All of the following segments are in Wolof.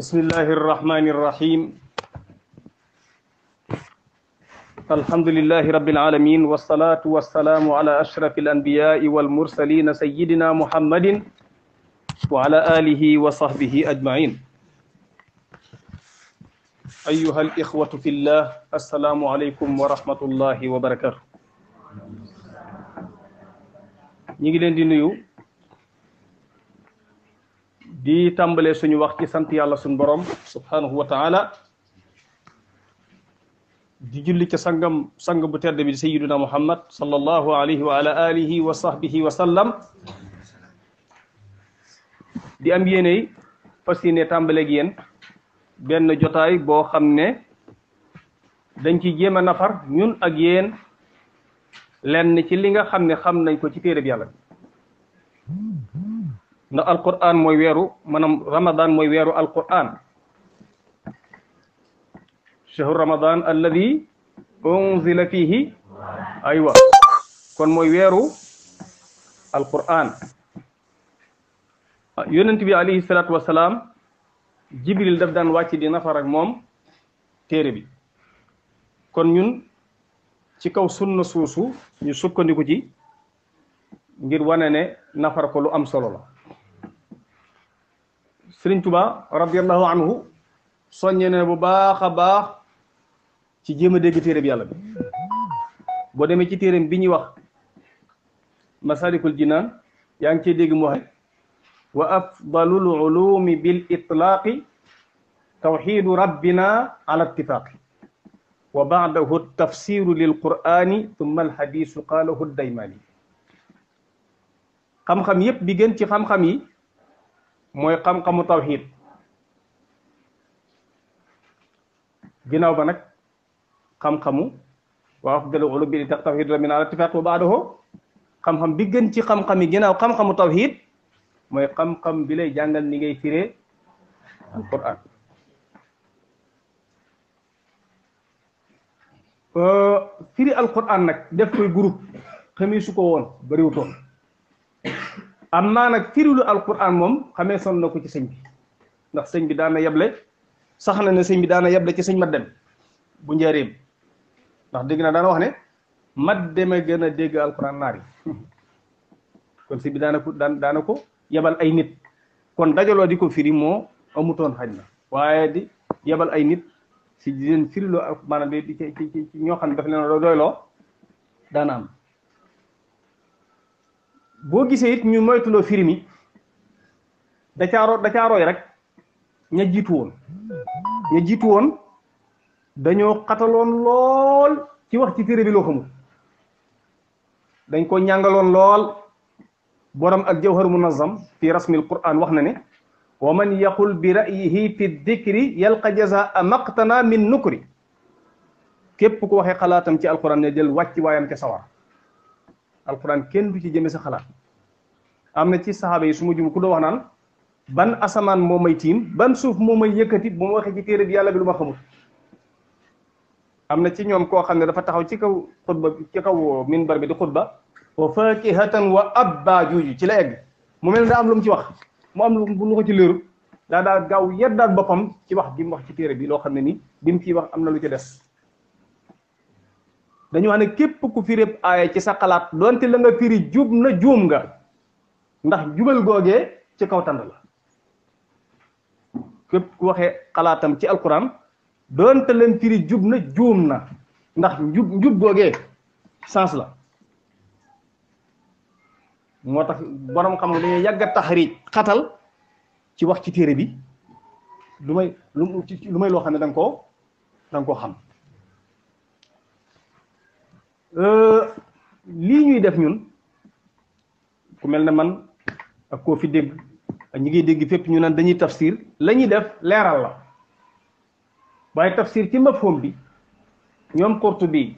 بسم الله الرحمن الرحيم الحمد لله رب العالمين والصلاة والسلام على أشرف الأنبياء والمرسلين سيدنا محمد وعلى آله وصحبه أجمعين أيها الإخوة في الله السلام عليكم ورحمة الله وبركاته ñi ngi leen di nuyu di tàmbalee suñu wax ci sant yàlla suñu borom subhanahu wa ta'ala di julli ci sang bu tedd bi sayyiduna muhammad sallallahu alayhi wa ala alihi wa sahbihi wa sallam di am yéene fas yéene tàmbaleeg yéen benn jotaay boo xam ne dañ ci jéem a nafar ñun ak yéen lenn ci li nga xam ne xam nañ ko ci téere bi yàlla ndax alquran mooy weeru maanaam ramadan mooy weeru alquran shahru ramadan alladi unzila fihi aywa kon mooy weeru alquran yonent bi alayhi salatu wasalaam jibril daf daan wàcc di nafar ak moom téere bi kon ñun ci kaw sunna suusu ñu sukkandiku ci ngir wane ne nafar ko lu am solo la Sëriñ Tuba radiyallahu anhu soññe ne bu baax a baax ci jéem a dégg téere bi yàlla bi boo demee ci téereem bi ñuy wax masalikul jinaan yaa ngi cee dégg mu waxe wa afdalul ulumi bil itlaaqi tawxidu rabbina ala ittifaaqi wa baadahu tafsiru lil qur'ani thumma al hadisu qaalahu daymani xam-xam yépp bi gën ci xam-xam yi mooy xam-xamu tawxid ginnaaw ba nag xam-xamu wa afdalu ulum bi tawxid rabbina ala ittifaq wa baadahu xam-xam bi gën ci xam-xam yi ginnaaw xam-xamu tawxid mooy xam-xam bi lay jàngal ni ngay firee alquran firi alquran nag def koy groupe xamee su ko woon bariwutoon am naa nag firilu alquran moom xamee son na ko ci sëñ bi ndax sëñ bi daana yeble sax na ne sëñ bi daana yeble ci sëñ mat dem bu njëriñ ndax dégg naa daana wax ne mat deme gën a dégg alquran naar yi kon sëñ bi daana ko yebal ay nit kon dajaloo di ko firi moo amutoon xaj na waaye di yebal ay nit si di leen firiloo ak maanaam di ci ñoo xam ne daf leen doyloo daana am boo gisee it ñu moytuloo firi mi da caa roy rek ña jiitu woon dañoo xataloon lool ci wax ci téere bi loo xamul dañ ko ñàngaloon lool borom ak jawhar munazzam fi rasmil quran wax na ne wa man yaqul bi ra'yihi fi dhikri yalqa jazaa maqtana min nukri képp ku waxee xalaatam ci alquran ne jël wàcc waayam ca sawar alquran kenn du ci jëme sa xalaat am na ci saxaaba yi su ma jum ku doo wax naan ban asamaan moo may tiim ban suuf moo may yëkkati bu ma waxee ci téere bi yàlla bi lu ma xamul am na ci ñoom koo xam ne dafa taxaw ci kaw xutba ci kaw minbar bi di xutba wa fakihatan wa abba juuju ci la egg mu mel ne daa am lu mu ci wax mu am lu ko ci léeru daa gaaw yeddaat boppam ci wax gi mu wax ci téere bi loo xam ne ni bi mu ciy wax am na lu ci des dañu wax ne képp ku firéb aaya ci sa xalaat doonte la nga firi jub na juum nga ndax jubal googee ci kaw tànd la képp ku waxee xalaatam ci alquran doonte leen firi jub na juum na ndax njub googee sens la moo tax borom xam nga dañuy yàgg a taxriij xatal ci wax ci téere bi lu may loo xam ne da nga koo xam lii ñuy def ñun ku mel ne man ak koo fi dégg ak ñi ngi dégg fépp ñu naan dañuy tafsir la ñuy def leeral la waaye tafsir ci mafhum bi ñoom Qurtubi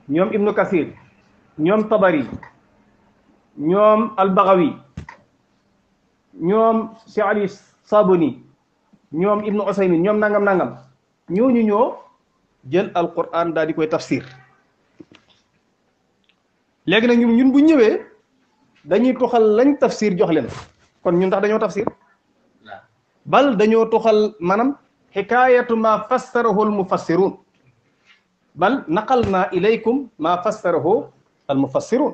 ñoom Ibnu Kasir ñoom Tabari ñoom Al-Baghawi ñoom Cheikh Ali Sabuni ñoom Ibnu Usaymin ñoom nangam ñooñu ñoo jël Alquran daal di koy tafsir léegi nag ñun bu ñëwee dañuy toxal lañ tafsir jox leen kon ñun tax dañoo tafsir bal dañoo tuxal maanaam xikaayatu ma fassarahu al mufassirun bal naqalna ilaykum ma fassarahu al mufassirun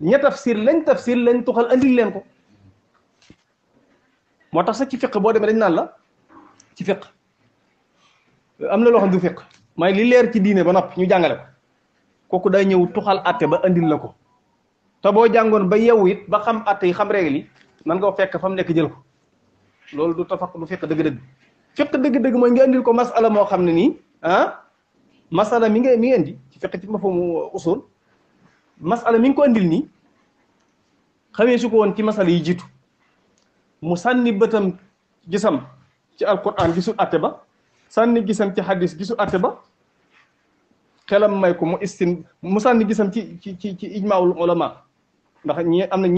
ña tafsir lañ tuxal andil leen ko moo tax sax ci fiq boo demee dañ naan la ci fiq am na loo xam du fiq mooy li leer ci diine ba noppi ñu jàngale ko kooku day ñëw tuxal atte ba andil la ko te boo jàngoon ba yeewu it ba xam atte yi xam règle yi nan nga fekk fa mu nekk jël ko loolu du tafaq du fiq dëgg-dëgg fiq dëgg-dëgg mooy nga andil ko masala moo xam ne nii masala mi nga indi ci fiq ci ma fa mu usul masala mi ngi ko andil nii xamee su ko woon ci masala yi jiitu mu sànni bëtam gisam ci alquran gisul atte ba sànni gisam ci hadis gisul atte ba xelam may ko mu sànni gisam ci ijmaul ulama ndax am na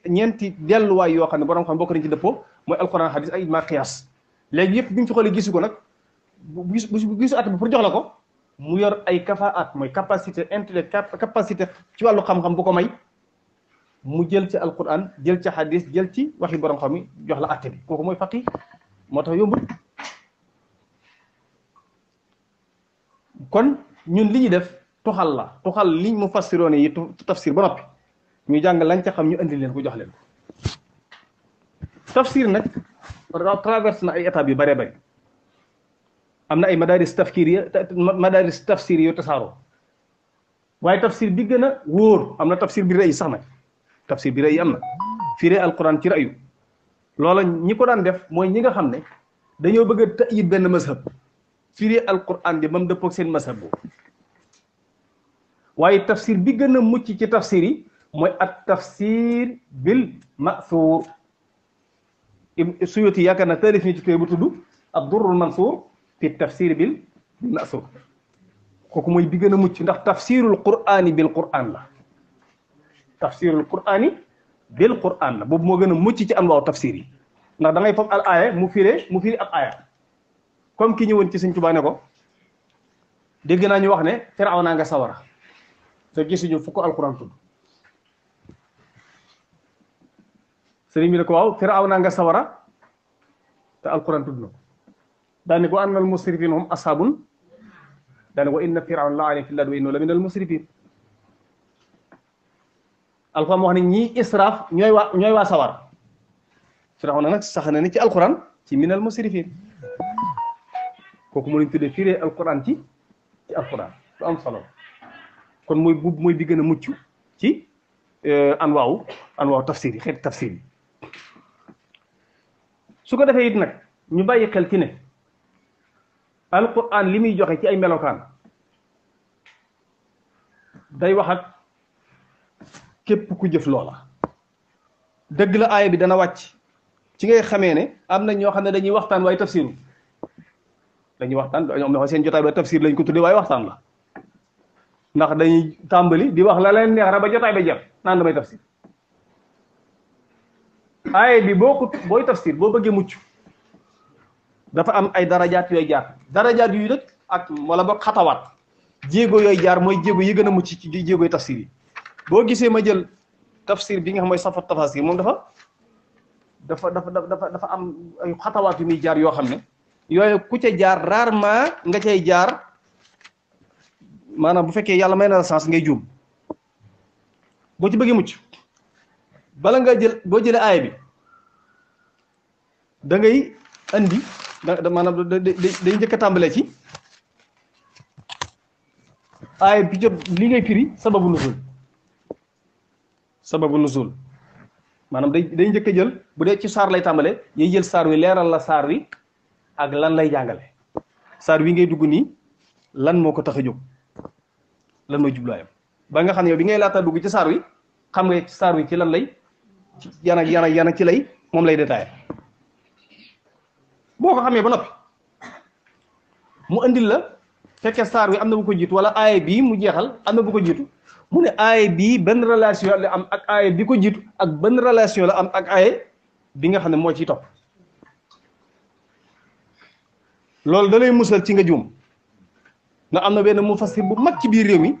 ñeenti delluwaay yoo xam ne borom xam bokk nañ ci dëppoo mooy alquran hadis ak ijma qiyas léegi yëpp bi ñu ci xoolee gisu ko nag bu gisu atte ba pour jox la ko mu yor ay kafaat mooy capacité intellectuelle capacité ci wàllu xam-xam bu ko may mu jël ci alquran jël ci hadis jël ci waxi borom xam yi jox la atte bi kooku mooy faqih moo tax yombul kon ñun li ñu def tuxal liñ mu fassiroon yi tafsir ba noppi ñu jàng lañ ca xam ñu indi leen ko jox leen ko tafsir nag traverse na ay étapes yu bëree bëri am na ay madaris tafsir yu tasaaroo waaye tafsir bi gën a wóor am na tafsir bi rëy sax nag tafsir bi rëy am na firee alquran ci ra'yu loola ñi ko daan def mooy ñi nga xam ne dañoo bëgg a ta'yid benn mazhab firee alquran di ba mu dëppoog seen mazhab boobu waaye tafsir bi gën a mucc ci tafsir yi mooy at tafsir bil ma'thur Suyuti yaakaar na taalif ni ci téere bu tudd ad-durrul mansuur fi tafsir bil ma'thur kooku mooy bi gën a mucc ndax tafsirul qur'ani bil qur'an la tafsirul qur'ani bil qur'an la boobu moo gën a mucc ci anwaaw tafsir yi ndax da ngay foog al aaya mu firi ab aaya comme ki ñëwoon ci Sëñ Tuubaa ne ko dégg naa ñu wax ne Firawna nga sawara te gisuñu fu ko alquran tudd sëriñ bi ne ko waaw Firawna nga sawara te alquran tudd na ko daane ko annal musrifin hum ashabun daane ko inna Firawna la alim fil ardi wa innahu la minal musrifin alquran wax ne ñii israaf ñooy waa sawara Firawna nag sax na ni ci alquran ci minal musrifin kooku moo leen tuddee firee alquran ci alquran lu am solo kon mooy bi gën a mucc ci anwaaw tafsir yi xeeti tafsir yi su ko defee it nag ñu bàyyi xel ci ne alquran li muy joxe ci ay melokaan day wax ak képp ku jëf loola dëgg la aaya bi dana wàcc ci ngay xamee ne am na ñoo xam ne dañuy waxtaan waaye tafsiru dañuy waxtaan ñoom dafa seen jotaay ba tafsir lañ ko tuddee waaye waxtaan la ndax dañuy tàmbali di wax la leen neex rek ba jotaay ba jeex naan damay tafsir aaya bi booy tafsir boo bëggee mucc dafa am ay darajaat yooyu jaar darajaat yu nag ak wala boog xatawaat jéego yooyu jaar mooy jéego yi gën a mucc ci jéegoy tafsir yi boo gisee ma jël tafsir bi nga xam mooy safat tafasir moom dafa am ay xatawaat yu muy jaar yoo xam ne yooyu ku ca jaar rarement nga cay jaar maanaam bu fekkee yàlla may na la chance ngay juum boo ci bëggee mucc bala nga jël boo jëlee aaya bi da ngay andi maanaam day njëkk a tàmbalee ci aaya bi jot li ngay firi sababu nuzul maanaam day njëkk a jël bu dee ci saar lay tàmbalee yiy jël saar wi leeral la saar wi ak lan lay jàngale saar wi ngay dugg nii lan moo ko tax a jóg lan mooy jubluwaayam ba nga xam ne yow bi ngay laata dugg ci saar wi xam nga saar wi ci lan lay yan ak ci lay moom lay détaillé boo ko xamee ba noppi mu andil la fekkee saar wi am na bu ko jiitu wala aaya bii mu jeexal am na bu ko jiitu mu ne aaya bii benn relation la am ak aaya bi ko jiitu ak benn relation la am ak aaya bi nga xam ne moo ciy topp loolu da lay musal ci nga juum ndax am na benn mufassir bu mag ci biir réew mi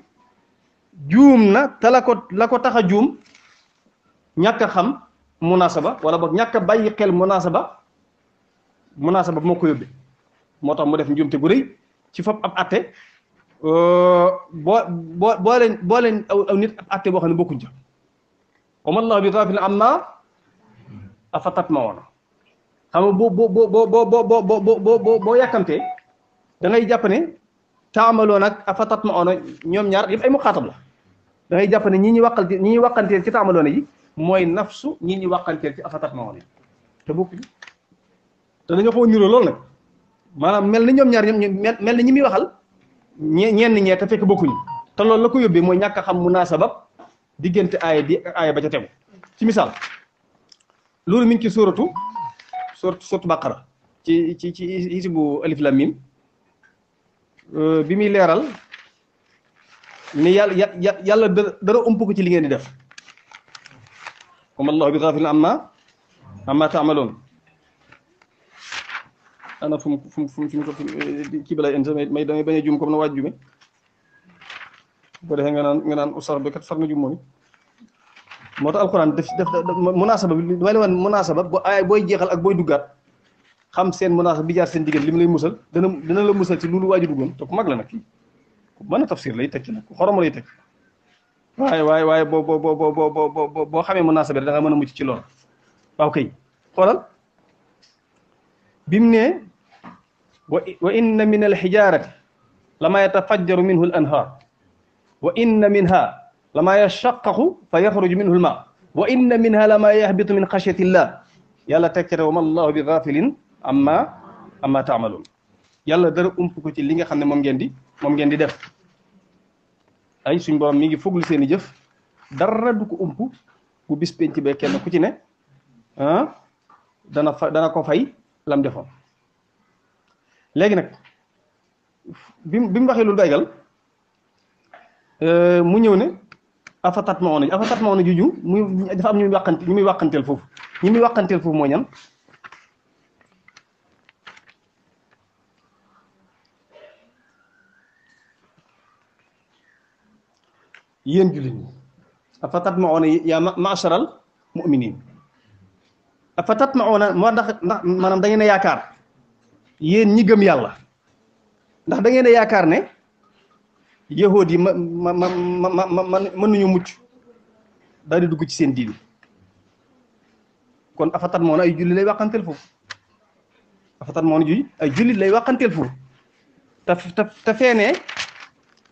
juum na te la ko tax a juum ñàkk a xam munasaba wala boog ñàkk a bàyyi xel munasaba munaasaba moo ko yóbbee moo tax mu def njuumte gu rëy ci fop ab atte boo leen aw nit ab atte boo xam ne bokkuñ ca wa ma Allahu bi ghafilin amma afatatma'una xam nga boo yàkkamtee da ngay jàpp ne taamaloon ak afatatma'una ñoom ñaar yëpp ay muxaatab la da ngay jàpp ne ñi ñuy waqanteel ci taamaloona yi mooy nafsu ñi ñuy waqanteel ci afatatma'una te bokkuñ te dañoo xaw a niroo lool nag maanaam mel ni ñoom ñaar mel ni ñi muy waxal ñenn ñee te fekk bokkuñu te loolu la ko yóbbee mooy ñàkk a xam munaasabab diggante aaya bi ak aaya ba ca tegu ci misaal loolu mi ngi ci suuratu Baqara ci hizbu alif lam mim bi muy leeral ne yàlla dara ump ko ci li ngeen di def comme allahu bi ghafilin amma ta'malun ana fu mu kii bi lay indi may damay bañ a juum comme na waaj jume bu defee nga naan usar bi kat far nga jum moom moo tax alxuraan def munaasaba bi damay la wan munaasaba ay booy jeexal ak booy duggaat xam seen munaasaba bi jaar seen diggante li mu lay musal dana la musal ci loolu waaju duggoon te ku mag la nag kii ku mën a tafsir lay teg ci nag ku xorom lay teg waaye boo xamee munaasaba da nga mën a mucc ci loolu waaw kay xoolal bimu ne wa inna min alxijarati lama yatafajjaru minhu al anhar wa inna minha lama yashaqqaqu fa yaxruju minhu al ma wa inna minha lama yahbitu min xashyati llah yàlla tekkate wa ma allahu bi ghafilin amma taamaluun yàlla dara ump ko ci li nga xam ne moom ngeen di def ay suñ borom mi ngi foglu seen i jëf dara du ko ump bu bis penc be kenn ku ci ne dana ko fay lam defoon léegi nag bi mu waxee loolu daygal mu ñëw ne afatatma'una juju muy dafa am ñu muy wàqanteel foofu ñi muy wàqanteel foofu moo ñan yéen jullit ñi afatatma'una yaa ma'sharal mu'minin afatatma'una moo ndax maanaam da ngeen a yaakaar yéen ñi gëm yàlla ndax da ngeen a yaakaar ne yahood yi mën nañu mucc daal di dugg ci seen diin kon afatatma'una ay jullit lay wàqanteel foofu afatatma'una juy ay jullit lay wàqanteel foofu te feenee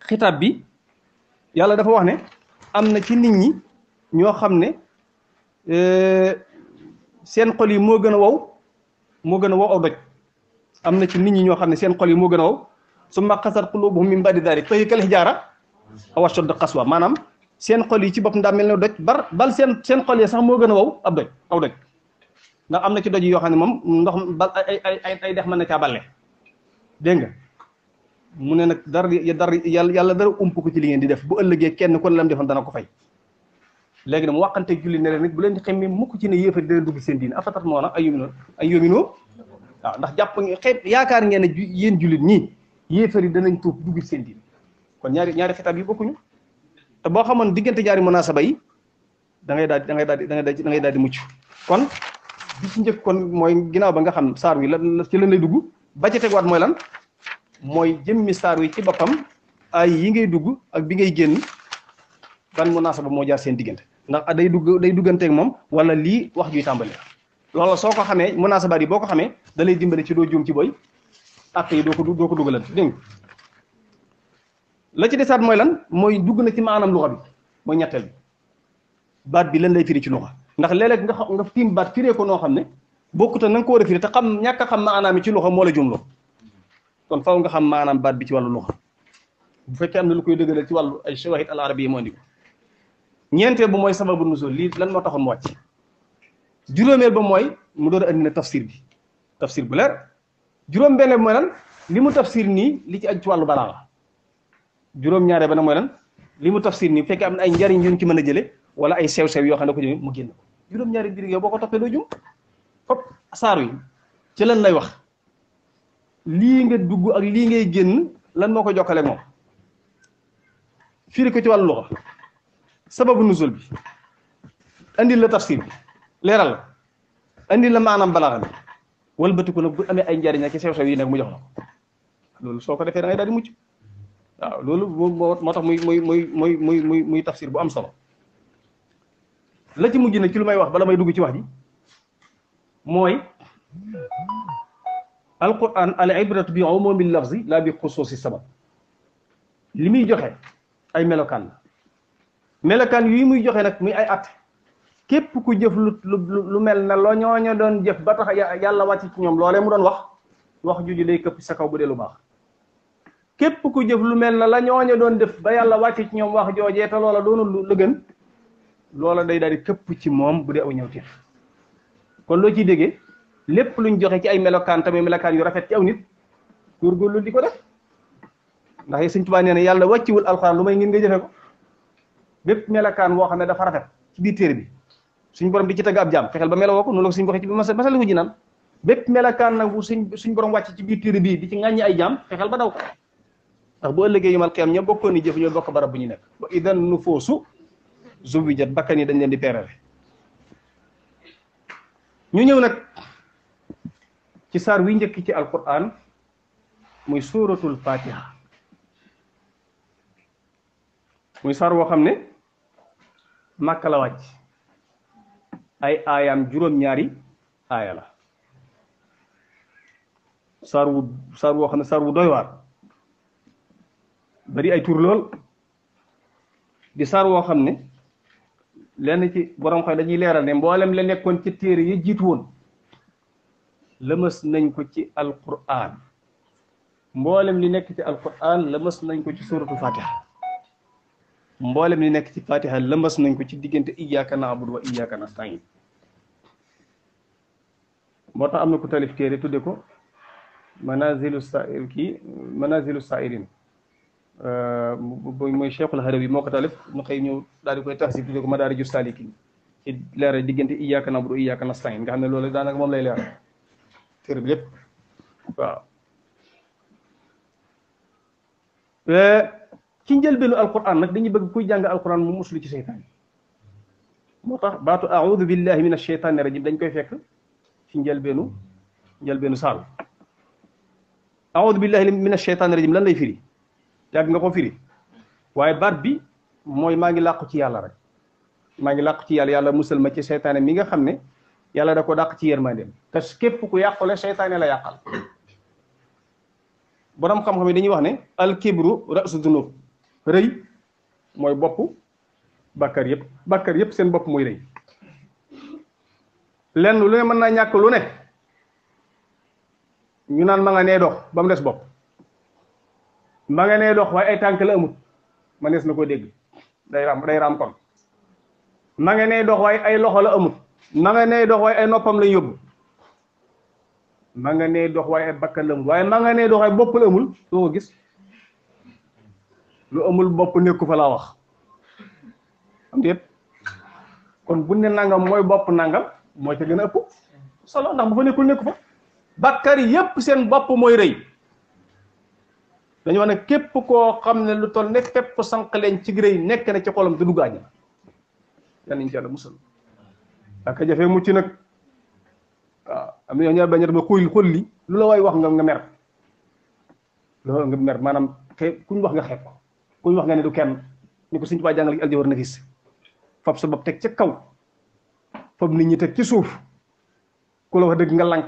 xitaab bi yàlla dafa wax ne am na ci nit ñi ñoo xam ne seen xol yi moo gën a wow aw doj am na ci nit ñi ñoo xam ne seen xol yi moo gën a wow summa qasat qulubuhum min ba'di dhalik fa hiya kal hijaara aw ashaddu qaswa maanaam seen xol yi ci boppam daa mel ne doj bal seen xol yi sax moo gën a wow aw doj ndax am na ci doj yoo xam ne moom ndox bal ay dex mën na caa balle dégg nga mu ne nag dara yàlla dara ump ko ci li ngeen di def bu ëllëgee kenn kon lam defoon dana ko fay léegi nag mu waxante julli ne leen nag bu leen di xemmi mukk ci ne yéefar dina dugg seen diin afatatma'una ay yóominoo waaw ndax jàpp xeet yaakaar ngeen ne yéen jullit ñi yéefar yi danañ tuub dugg seen diin kon ñaari xitaab yi bokkuñu te boo xamoon diggante ñaari munaasaba yi da ngay daal di mucc kon bi ci njëkk kon mooy ginnaaw ba nga xam saar wi la ci lan lay dugg ba ci tegwaat mooy lan mooy jëmmi saar wi ci boppam ay yi ngay dugg ak bi ngay génn ban munaasaba moo jaar seen diggante ndax day dugganteeg moom wala lii wax juy tàmbali loolu soo ko xamee munaasabaat yi boo ko xamee da lay dimbale ci doo juum ci boy ak yi doo ko dugalante dégg nga la ci desaat mooy lan mooy dugg na ci maanaam luxa bi mooy ñetteel bi baat bi lan lay firi ci luxa ndax léeg-léeg nga tiim baat firee ko noo xam ne bokkut na nga ko war a firi te xam ñàkk a xam maanaam ci luxa moo la juumloo kon faaw nga xam maanaam baat bi ci wàllu luxa bu fekkee am na lu koy dëggalal ci wàllu ay shawahid al arabiyya moo indi ko ñeenteel ba mooy sababu nuzul lii lan moo taxoon mu wàcc juróomeel ba mooy mu door a andi na tafsir bu leer juróom-benn bi mooy lan li mu tafsir nii li ci aju ci wàllu balaa la juróom-ñaaree ba nag mooy lan li mu tafsir nii bu fekkee am na ay njariñ yu ñu ci mën a jële wala ay sew-sew yoo xam ne ko jëme mu génn ko juróom-ñaari mbir yow boo ko toppee doo jum fop saar wi ci lan lay wax lii nga dugg ak lii ngay génn lan moo ko jokkale moom firi ko ci wàllu luxa sababu nuzul bi andil la tafsir bi leeral la andil la maanaam balaaxa bi wëlbatiku nag bu amee ay njariñ ak ci sew-sew yi nag mu jox la ko loolu soo ko defee da ngay daal di mucc waaw loolu moo tax muy tafsir bu am solo la ci mujj nag ci lu may wax bala may dugg ci wax ji mooy alquran al ibratu bi umumi lafzi la bi xusuusi sabab li muy joxe ay melokaan la melokaan yi muy joxe nag muy ay at képp ku jëf lu mel na loo ñooña doon jëf ba tax yàlla wàcc ci ñoom loolee mu doon wax juju day këpp sa kaw bu dee lu baax képp ku jëf lu mel na la ñooña doon def ba yàlla wàcc ci ñoom wax joojee te loola doonul lu gën loola day daal di këpp ci moom bu dee aw ñëw teef kon loo ciy déggee lépp luñ joxe ci ay melokaan tamit melokaan yu rafet ci aw nit góorgóorlu di ko def ndax Sëñ Tuubaa nee na yàlla wàcciwul alxuraan lu may ngeen nga jëfe ko bépp melokaan woo xam ne dafa rafet ci biir téere bi suñ borom di ci tagg ab jaam fexeel ba melowoo ko noonu la ko suñ waxee ci masal ko ji naan bépp melokaan nag bu suñ borom wàcc ci biir téere bii di ci ŋàññi ay jaam fexeel ba daw ko ndax bu ëllëgee yumal qiyaam ña bokkoon ni jëf ñoo bokk barab bu ñu nekk ba idan nufuusu zuwijat bakkan yi dañ leen di peerale ñu ñëw nag ci saar wi njëkk ci alquran muy suratul fatiha muy saar woo xam ne Màkka la wàcc ay aayaam juróom-ñaari aaya la saar woo xam ne saar wu doy waar bari ay tur lool di saar woo xam ne lenn ci borom xoy dañuy leeral ne mboolem la nekkoon ci téere yi jiitu woon lëmës nañ ko ci alquran mboolem li nekk ci alquran lëmës nañ ko ci suratul fatiha mboolem li nekk ci fatiha lëmës nañ ko ci diggante iyyaka na'budu wa iyyaka nasta'in moo tax am na ku talif téere tudde ko manazilu sa'irin mooy Cheikhul Harawi moo ko talif mu xëy ñëw daal di koy taxsib tudde ko madaariju saalikin ci leeral diggante iyyaka na'budu wa iyyaka nasta'in nga xam ne loolu daanaka moom lay leeral téere bi lépp waaw ci njëlbeenu alquran nag dañuy bëgg kuy jàng alquran mu muslu ci seytaan moo tax baatu a'udhu billahi minash shaytaani rajim dañ koy fekk ci njëlbeenu saal a'udhu billahi minash shaytaani rajim lan lay firi yàgg nga ko firi waaye baat bi mooy maa ngi làqu ci yàlla rek maa ngi làqu ci yàlla musal ma ci seytaane mi nga xam ne yàlla da ko dàq ci yërmandeem te képp ku yàqule seytaane la yàqal borom xam-xam yi dañuy wax ne al kibru ra'su dunub rëy mooy bopp bàkkar yëpp seen bopp mooy rëy lenn lu ne mën naa ñàkk lu ne ñu naan ma nga nee dox ba mu des bopp ma nga nee dox waaye ay tànk la amut ma nees na koo dégg day raam kon ma nga nee dox waaye ay loxo la amut ma nga nee dox waaye ay noppam lañ yóbbu ma nga nee dox waaye ay bakkan la amul waaye ma nga nee dox waaye bopp la amul soo ko gis lu amul bopp nekku fa laa wax am déet kon bu ne nangam mooy bopp nangam mooy ca gën a ëpp solo ndax bu fa nekkul nekku fa bakkar yépp seen bopp mooy rëy dañu wax ne képp koo xam ne lu toll ne fépp sànq leen ci rëy nekk na ci xolam te dugg àjjana yal nañu ci yàlla musal ak jafe mucc nag waaw am na ñoo bañ a dama xul li lu la waay wax nga mer loolu nga mer maanaam kuñ wax nga xeeb ko kuñ wax nga ne du kenn ñu ko Sëñ Tuubaa jàngal aljawhar nafis fab sa bopp teg ca kaw fab nit ñi teg ci suuf ku la wax dëgg nga lànk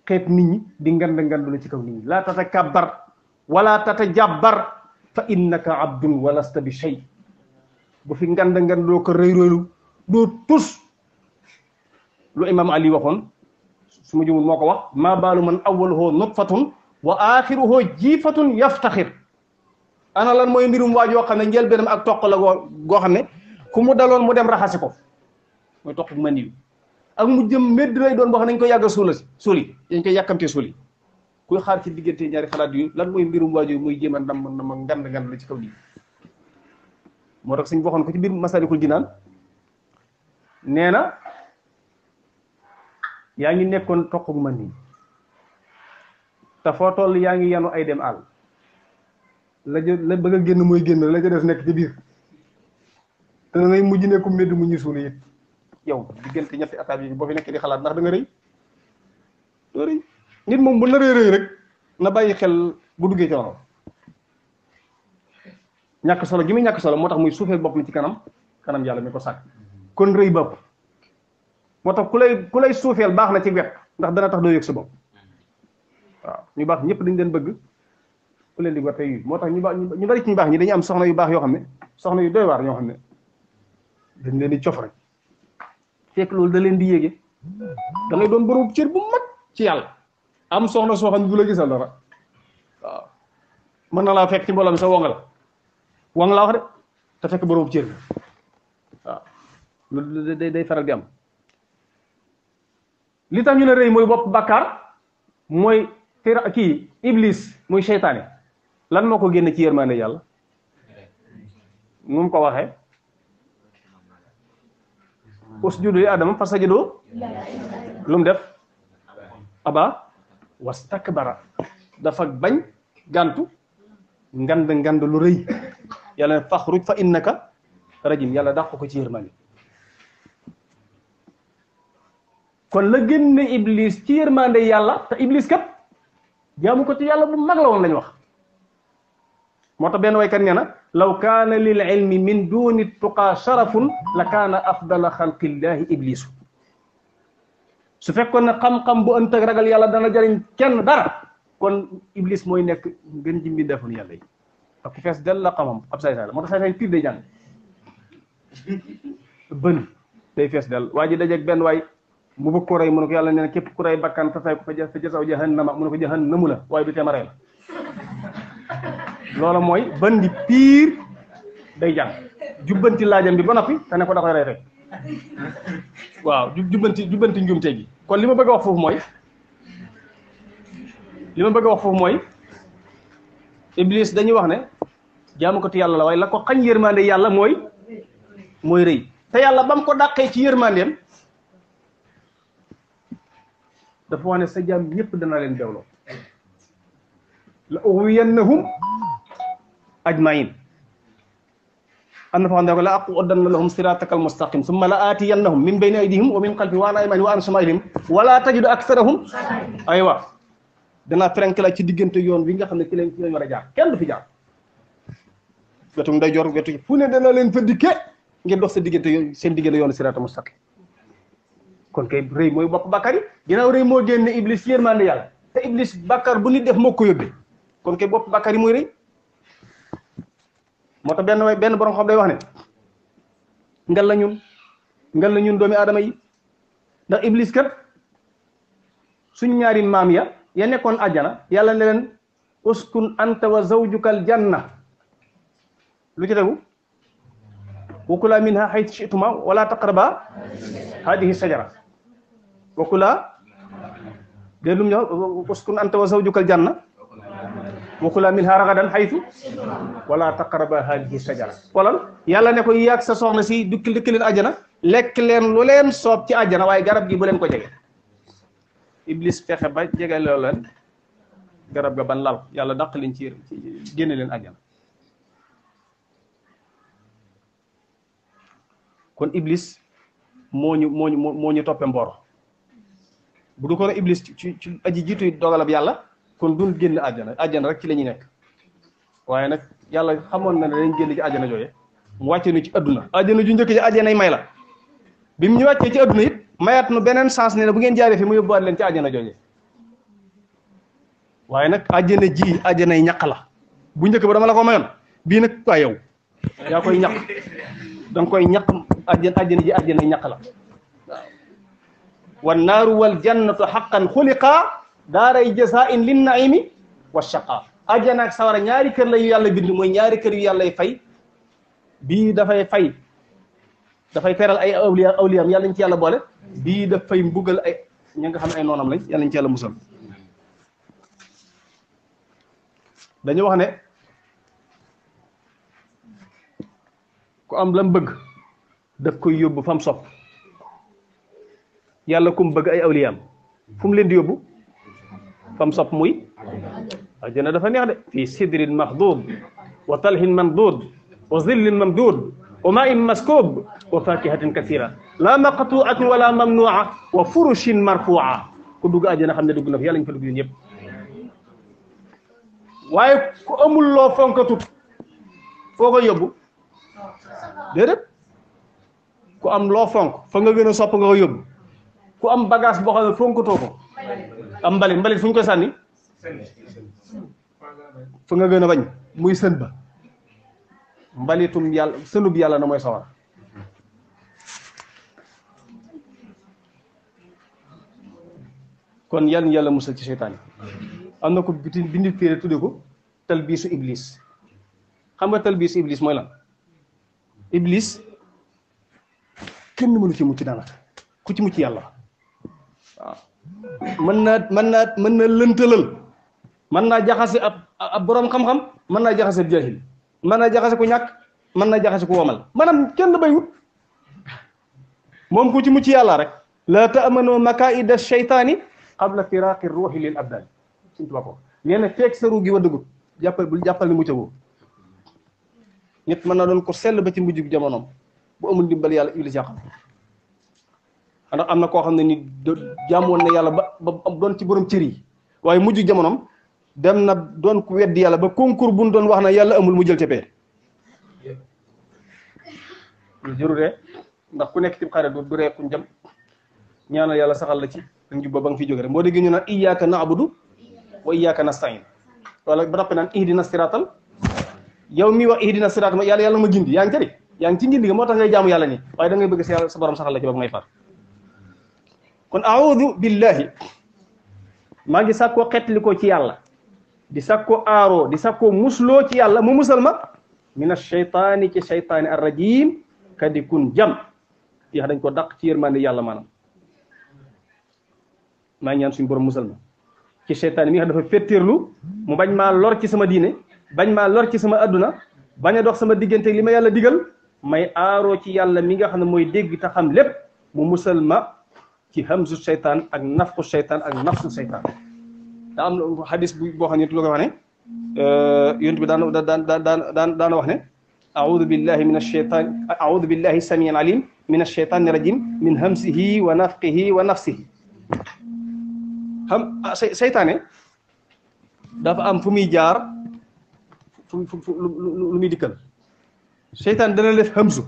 xeeb nit ñi di ngandu la ci kaw nit ñi laa tatakabbar wala tatajabbar fa innaka abdun walasta bi shay bu fi ngandoo ko rëy rëylu doo tus lu imam Ali waxoon su ma jumul moo ko wax maa baalu man awwaluhu nutfatun wa axiruhu jiifatun yaftaxir ana lan mooy mbirum waa joo xam ne njëlbéenam ak toq la goo xam ne ku mu daloon mu dem raxasi ko mooy toq bu mën yi ak mu jëm médd lay doon boo xam ne dañ koy yàgg a suuli dañ koy yàkkamtee suuli kuy xaar ci diggante ñaari xalaat yu lan mooy mbirum waa joo muy jéem a ndam ngand la ci kaw lii moo tax suñ waxoon ko ci biir Masaalikul Jinaan nee na yaa ngi nekkoon toq bu mën yi te foo toll yaa ngi yanu ay dem àll la bëgg a génn mooy génn la ca des nekk ci biir te da ngay mujj nekku mbedd mu ñu suuli it yow diggante ñetti attaques yi boo fi nekk di xalaat ndax da nga rëy rëy nit moom bu naree rëy rek na bàyyi xel bu duggee ci loxo ñàkk solo gi muy ñàkk solo moo tax muy suufeel bopp mi ci kanam yàlla mi ko sàkk kon rëy bopp moo tax ku lay suufeel baax na ci wet ndax dana tax doo yëg sa bopp waaw ñu baax ñëpp dañ leen bëgg ku leen di wette yi moo tax ñu bari ci ñu baax ñi dañuy am soxna yu baax yoo xam ne soxna yu doy waar ñoo xam ne dañ leen di cof rek fekk loolu da leen di yéege da ngay doon borom cër bu mag ci yàlla am soxna soo xam ne du la gisal dara waaw mën na laa fekk ci mbooloo mi sa wonga la wax de te fekk borom cër waaw loolu day faral di am li tax ñu ne rëy mooy bopp bàkkaar mooy kii iblis muy seytaane lan moo ko génne ci yërmande yàlla nu mu ko waxee usjudu li adama fasajadu lu mu def aba wastakbara dafa bañ gàntu ngand lu rëy yàlla ne faxruj fa innaka rajim yàlla dàq ko ci yërmande kon la génne iblis ci yërmande yàlla te iblis kat jaamu ko ci yàlla bu mag la woon lañ wax moo tax benn waykat nee na law kaana lil ilmi min duni tuqaa sharafun la kaana afdala xalqillahi iblisu su fekkoon ne xam-xam bu ënt ak ragal yàlla dana jariñ kenn dara kon iblis mooy nekk ngën ji mbindeefu yàlla yi ak ku fees del la xamam ab say-say la moo tax say-say piir day jàng bën day fees del waa ji dajeeg benn waay mu bëgg ko rey mu ne ko yàlla nee na képp ku rey bakkan te fay ko fa jasaw jahannama mu ne ko jahannamu la waaye du teema rey la loola mooy bandi piir day jàng jubbanti laajam bi ba noppi te ne ko da koy rey rek waaw jubbanti njuumte gi kon li ma bëgg a wax foofu mooy iblis dañuy wax ne jaamu ko ti yàlla la waaye la ko xañ yërmande yàlla mooy rëy te yàlla ba mu ko dàqee ci yërmandeem dafa wax ne sa jaam ñëpp dana leen bewloo la ughwiyannahum ajmain am na fa xam ne ko la aqudanna lahum siratakal mustaqim summa la aatiyannahum min bayni aydihim wa min xalfihim wa an aymanihim wa an shamaa'ilihim wala tajidu aktharahum aywa danaa frenk la ci diggante yoon bi nga xam ne ci lañ war a jaar kenn du fi jaar wetu ndeyjoor wetu fu ne dana leen fa dikke ngeen dox sa diggante seen diggante yoonu siratal mustaqim kon kay rëy mooy bopp bàkkaar yi ginnaaw rëy moo génne iblis yërmande yàlla te iblis bàkkaar bu nit def moo ko yóbbee kon kay bopp bàkkaar yi mooy rëy moo tax benn borom xam day wax ne ngal la ñun doomi aadama yi ndax iblis kat suñ ñaari maam ya nekkoon àjjana yàlla ne leen uskun anta wa zawjukal janna lu ci tegu wa kulaa minha haythu shi'tuma wala taqraba hadihi sajara wa kulaa de lum ñëw uskun anta wa zawjukal janna wa kulaa minha ragadan haythu wala taqraba hadihi sajara walal yàlla ne ko yàgg sa soxna si dëkk leen àjjana lekk leen lu leen soob ci àjjana waaye garab gi bu leen ko jege iblis fexe ba jege loo leen garab ga ban lal yàlla dàq leen ci génne leen àjjana kon iblis moo ñu toppe mbooro bu du ko iblis ci aji jiitu dogalab yàlla kon duñ génn àjjana rek ci la ñuy nekk waaye nag yàlla xamoon na ne dañ génn ci àjjana jooye mu wàcce nu ci adduna àjjana ju njëkk ci àjjanay may la bi mu ñu wàccee ci adduna it mayaat nu beneen chance ne bu ngeen jaaree fi mu yóbbuwaat leen ci àjjana jooje waaye nag àjjana ji àjjanay ñaq la bu njëkk ba dama la ko mayoon bii nag waa yow yaa koy ñaq da nga koy ñaq àjjana ji àjjanay ñaq la waaw wan naaru wal jannatu haqqan xuliqa daaray jazaa'in lin naimi wa shaqa àjjana ak sawara ñaari kër la yu yàlla bind mooy ñaari kër yu yàlla fay bii dafay teral ay awliyaam yàlla ñu ci yàlla boole bii dafay mbugal ay ña nga xam ne ay noonam lañ yàlla ñu ci yàlla musal dañu wax ne ku am lam bëgg daf koy yóbbu fam sopp yàlla kum bëgg ay awliyaam fu mu leen di yóbbu fam sopp muy àjjana dafa neex de fii sidrin maxduud wa talhin mamduud wa zillin mamduud wa maa'in maskub wa fakihatin kathira la maqtu'atin wala mamnu'a wa furushin marfu'a ku dugg àjjana xam ne dugg na fi yàlla ñu fa dugg ñun ñëpp waaye ku amul loo fonkatut foo ko yóbbu déedéet ku am loo fonk fa nga gën a sopp nga ko yóbbu ku am bagage boo xam ne fonkatoo ko am mbalit fu ñu koy sànni fa nga gën a bañ muy sën ba mbalitum yàlla sënub yàlla na mooy sawar kon yan yàlla musal ci seytaan yi am na ko bindi téere tudde ko talbiisu iblis xam nga talbiisu iblis mooy lan iblis kenn mënu ci mucc daanaka ku ci mucc yàlla waaw mën na lëntalal mën naa jaxase ab boroom xam-xam mën naa jaxase ab jaahil mën naa jaxase ku ñàkk mën naa jaxase ku womal maanaam kenn baywut moom ku ci mucc yàlla rek la ta'manu makaida shaytaani qabla firaqi ruuhi lil abdaan suñ tuba ko nee na feek sa ruu gi wa dëggut jàppal ni muccagoo nit mën naa doon ko sell ba ci mujj gi jamonoom bu amul ndimbal yàlla iblis yàqam ndax am na koo xam ne ni jaamoon na yàlla ba doon ci borom cër yi waaye mujj jamonoom dem na doon ku weddi yàlla ba concours bu ñu doon wax na yàlla amul mu jël ca pee lu jëru ree ndax ku nekk ci xare du ree kuñ jëm ñaanal yàlla saxal la ci ak njub ba nga fi jóge rek moo déggee ñu naan iyyaka na'budu wa iyyaka nasta'in wala ba noppi naan ihdina siratal yow mi wax ihdina siratal yàlla ma gindi yaa ngi tari yaa ngi ci ngindi nga moo tax ngay jaamu yàlla nii waaye da ngay bëgg sa borom saxal la ci ba ngay far kon a'udhu billahi maa ngi sàkkoo xetliko ci yàlla di sàkkoo aaroo di sàkkoo musloo ci yàlla mu musal ma min ash-shaytaani ci shaytaani ar-rajim kadi kun jam yax dañ ko dàq ci yërmande yàlla maanaam maa ngi ñaan suñu borom musal ma ci shaytaani mi nga xam dafa féttéerlu mu bañ maa lor ci sama diine bañ maa lor ci sama adduna bañ a dox sama diggante li ma yàlla digal may aaroo ci yàlla mi nga xam ne mooy dégg te xam lépp mu musal ma ci hamzu shaytaan ak nafqu shaytaan ak nafsu shaytaan daa am hadis boo xam ne lu ko wax ne yonent bi daana wax ne a'udhu billahi samii'il alim min ash-shaytaani rajim min hamzihi wa nafqihi wa nafsihi xam seytaane dafa am fu muy jaar lu muy dikkal seytaan dana def hamzu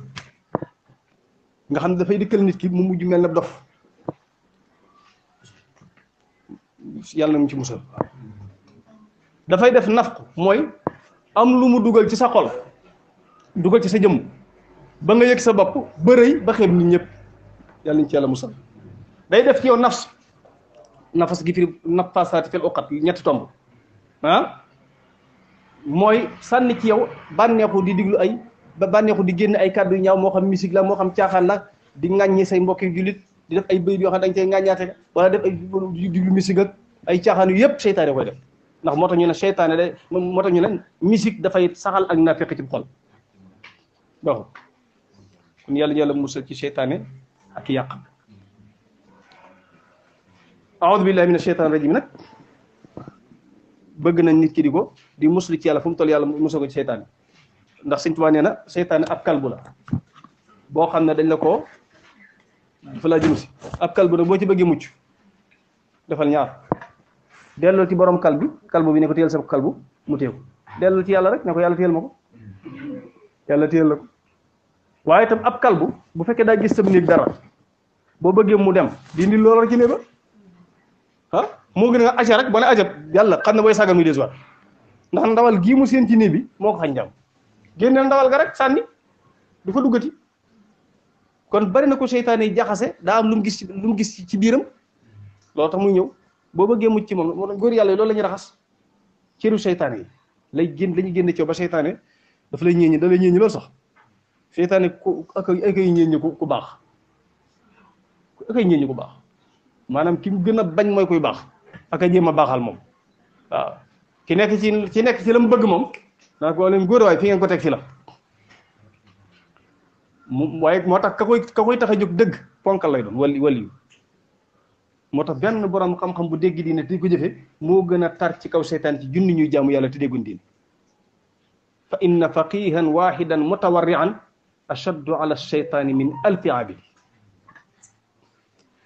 nga xam ne dafay dikkal nit ki mu mujj mel na dof yàlla na mu ci musal dafay def nafq mooy am lu mu dugal ci sa xol dugal ci sa jëmm ba nga yëg sa bopp ba rëy ba xeeb nit ñëpp yàlla nañ ci yàlla musal day def ci yow nafas gi firi nafasaati fil uqat ñetti tomb mooy sànni ci yow bànneexu di diglu ba bànneexu di génn ay kàddu ñaaw moo xam musique la moo xam caaxaan la di ŋàññi say mbokki jullit di def ay bëyit yoo xam ne dañ cay ŋàññaate wala def ay diglu musique ak ay caaxaan yu yëpp seytaane koy def ndax moo tax ñu ne seytaane day moo tax ñu ne musique dafay saxal ak naafeq ci xol baaxul kon yàlla musal ci seytaane ak yàq a'udhu billahi minash shaytanir rajim nag bëgg nañ nit ki di muslu ci yàlla fu mu toll yàlla musal ko ci seytaane ndax Sëñ Tuubaa nee na seytaane ab kalbu la boo xam ne dañ la ko dafa laa jëm si ab kalbu nag boo ci bëggee mucc defal ñaar delloo ci borom kalbu bi ne ko téyel sa kalbu mu téew delloo ci yàlla rek ne ko yàlla téyel ma ko yàlla téyel la ko waaye itam ab kalbu bu fekkee daa gis sa néeg dara boo bëggee mu dem dindi loolu rek ci néeg ba moo gën a aca rek boo ne aca yàlla xam ne booy sàggan muy desuwaat ndax ndawal gii mu seen ci néeg bi moo ko xañ jàmm génneel ndawal ga rek sànni du fa duggati kon bari na ko seytaane yi jaxase daa am lu mu gis ci biiram loolu tax muy ñëw boo bëggee mucc ci moom moo tax góor yàlla yi loolu la ñuy raxas cëru seytaane yi lañuy génne ci ba seytaane dafa lay ñeeñi da lay ñeeñi loolu sax seytaane ku akay ñeeñi ku baax akay ñeeñi ku baax maanaam ki mu gën a bañ mooy kuy baax ak a jéem a baaxal moom waaw ki nekk ci la mu bëgg moom naa ko leen góor waaye fi ngeen ko teg fi la waaye moo tax ka koy tax a jóg dëgg ponkal lay doon wali moo tax benn borom xam-xam bu dégg diine te ko jëfe moo gën a tar ci kaw seytaan ci junni ñuy jaamu yàlla te dégguñ diine fa inna faqihan wahidan mutawarrian ashaddu ala sheytaani min alfi abidi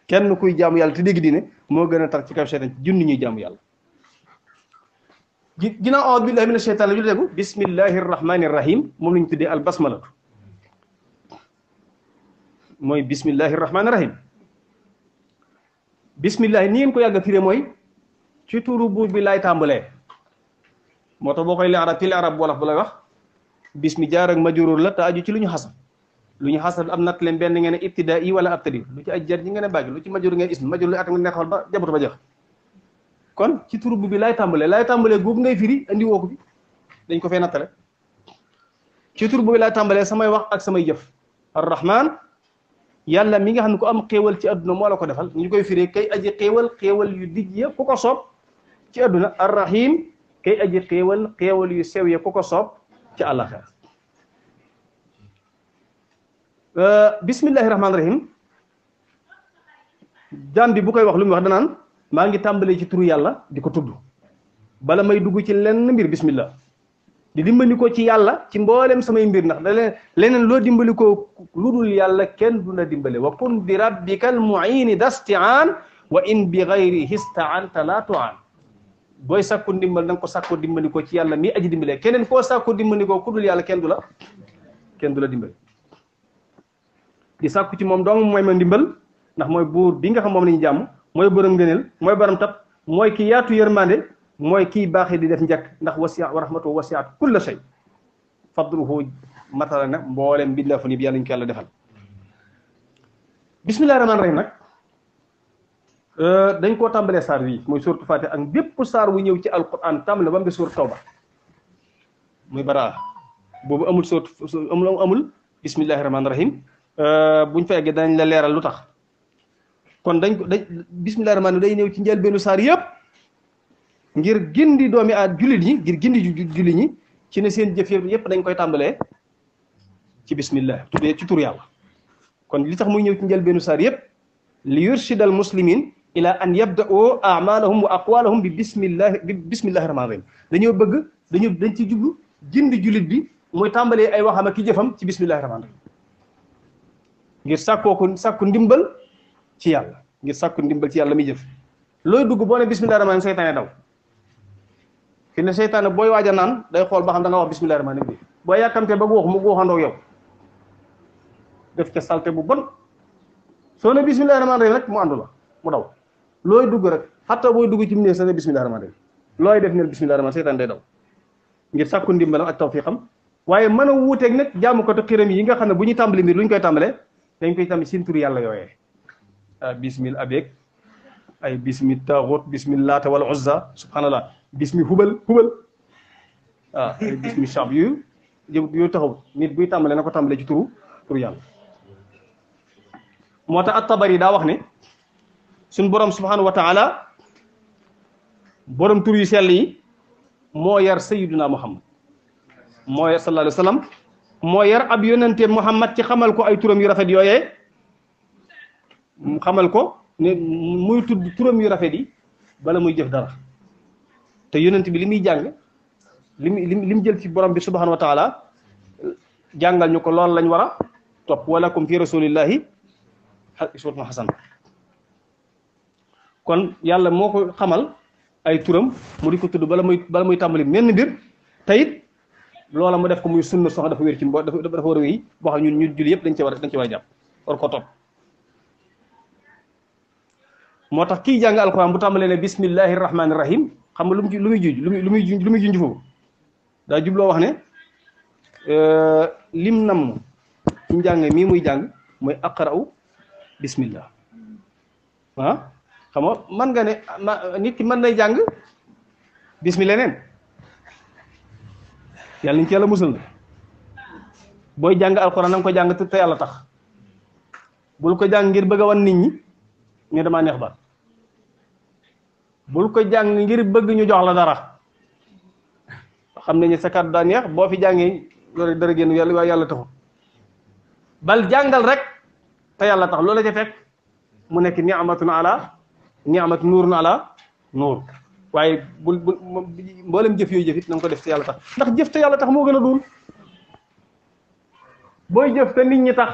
kenn kuy jaamu yàlla te dégg diine moo gën a tar ci kaw seytaan ci junni ñuy jaamu yàlla ginnaaw a'uuzu billahi mina sheytaan la ju déggu bismillahi rahmani rahim moom lañu tuddee al basmalatu mooy bismillahi rahmani rahim bismillahi ni ngeen ko yàgg a firé mooy ci turu buur bi laay tàmbalee moo tax boo koy li arab ci li arab wolof bu lay wax bismi jaar ak majruur la te aju ci lu ñu xasab lu ñu xasab am natt leen benn ngeen ibtidaa yi wala abtadi lu ci aj jar ñi ngeen bàgg lu ci majruur ngeen ism majruur at nga neexal ba jabatu ba jeex kon ci turu buur bi laay tàmbalee googu ngay firi andi woo ko bi dañ ko fee nattale ci turu buur bi laay tàmbalee samay wax ak samay jëf arrahman yàlla mi nga xam ne ko am xéewal ci àdduna moo la ko defal ñu koy firee kay aji xéewal yu dijj ya ku ko soob ci àdduna arrahim kay aji xéewal yu sew ya ku ko soob ci àllaxira bismillahi rahmaani rahim jaam bi bu koy wax lu muy wax danaan maa ngi tàmbalee ci turu yàlla di ko tudd bala may dugg ci lenn mbir bismillah di dimbali ko ci yàlla ci mboolem samay mbir ndax da leneen loo dimbali ko lu dul yàlla kenn du la dimbale wa kun bi rabbika al muini dastiaan wa in bi gayrihi istaanta la tuaan booy sàkku ndimbal da nga ko sàkko dimbali ko ci yàlla mi aji dimbale keneen koo sàkko dimbali ko ku dul yàlla kenn du la dimbale di sàkku ci moom dong mooy ma ndimbal ndax mooy buur bi nga xam moom la ñu jàmm mooy borom ngëneel mooy borom tab mooy ki yaatu yërmande mooy kii baaxee di def njëkk ndax wasi'a wa rahmatuhu wasi'at kulla shay fadluhu matala na mboolem bindaafu ni bi yàlla ñu ko yàlla defal bismillahi rahmaani rahim nag dañ koo tàmbalee saar wi mooy suuratu Faatiha ak bépp saar wu ñëw ci alquran tàmbale ba mu des suuratu Tawba muy baraa boobu amul amul bismillahi rahmaani rahim buñ fa eggee dañ la leeral lu tax kon bismillahi rahmaani day ñëw ci njëlbeenu saar yëpp ngir gindi doomi a jullit ñi ngir gindi jullit ñi ci ne seen jëf yëpp dañ koy tàmbalee ci bismillah tuddee ci tur yàlla kon li tax muy ñëw ci njëlbeenu saar yëpp li yurshidal muslimin ila an yabda'u a'malahum wa aqwalahum bi bismillahi rahmaani rahim dañ ci jublu gindi jullit bi muy tàmbalee ay waxam ak ki jëfam ci bismillahi rahmaani rahim ngir sàkku ndimbal ci yàlla mi jëf looy dugg boo ne bismillahi rahmaani rahim seytaane daw fi ne seytaane booy waaj a naan day xool ba xam da nga wax bismillahi rahmaani rahim booy yàkkamte ba mu waxandoo yow def ca salte bu bon soo ne bismillahi rahmaani rahim rek mu àndu la mu daw looy dugg rek xatta booy dugg ci mu ne sa ne bismillahi rahmaani rahim looy def neel bismillahi rahmaani seytaane day daw ngir sàkku ndimbalam ak tawfiqam waaye mën a wuuteeg nag jaamu ko te xiram yi nga xam ne bu ñuy tàmbali mbir lu ñu koy tàmbalee dañ koy tàmbali seen tur yàlla yooyee bismil abeeg ay bismi taaxut bismi laata wala uzza subhanallah bismi hubal ay bismi shab yooyu taxaw nit buy tàmbale na ko tàmbale ci turu yàlla moo tax at-Tabari daa wax ne suñ borom subhanahu wa taala borom tur yu sell yi moo yar sayyiduna muhammad moo yar sallallahu alayhi wa sallam moo yar ab yonente muhammad ci xamal ko ay turam yu rafet yooyee xamal ko ne muy tudd turam yu rafet yi bala muy jëf dara te yonent bi li muy jàng li mu jël ci borom bi subhanahu wa taala jàngal ñu ko loolu lañ war a topp walakum fi rasulillahi uswatun hasan kon yàlla moo ko xamal ay turam mu di ko tudd bala muy tàmbali menn mbir te it loola mu def ko muy sunna soxna dafa wér ci dafa war a wéy boo xam ñun julli yëpp dañ ci war a jàpp war ko topp moo tax kii jàng alquran bu tàmbalee ne bismillahi rahmaani rahim xam nga lu muy junj foofu daa jubloo wax ne lim nam ci njàng mii muy jàng mooy aqra'u bismillah xam nga man nga ne nit ki mën nay jàng bismillah neen yàlla nañ ci yàlla musal na booy jàng alquran na nga ko jàng te yàlla tax bul ko jàng ngir bëgg a wan nit ñi ne damaa neex baat bul ko jàng ngir bëgg ñu jox la dara xam nañu sa kàddu daa neex boo fi jàngee loolu dara génn yàlla waaye yàlla taxul bal jàngal rek te yàlla tax loolu la ca fekk mu nekk ni'matun nuurun ala nuur waaye bul mboolem jëf yooyu jëf it na nga ko def te yàlla tax ndax jëf te yàlla tax moo gën a duul booy jëf te nit ñi tax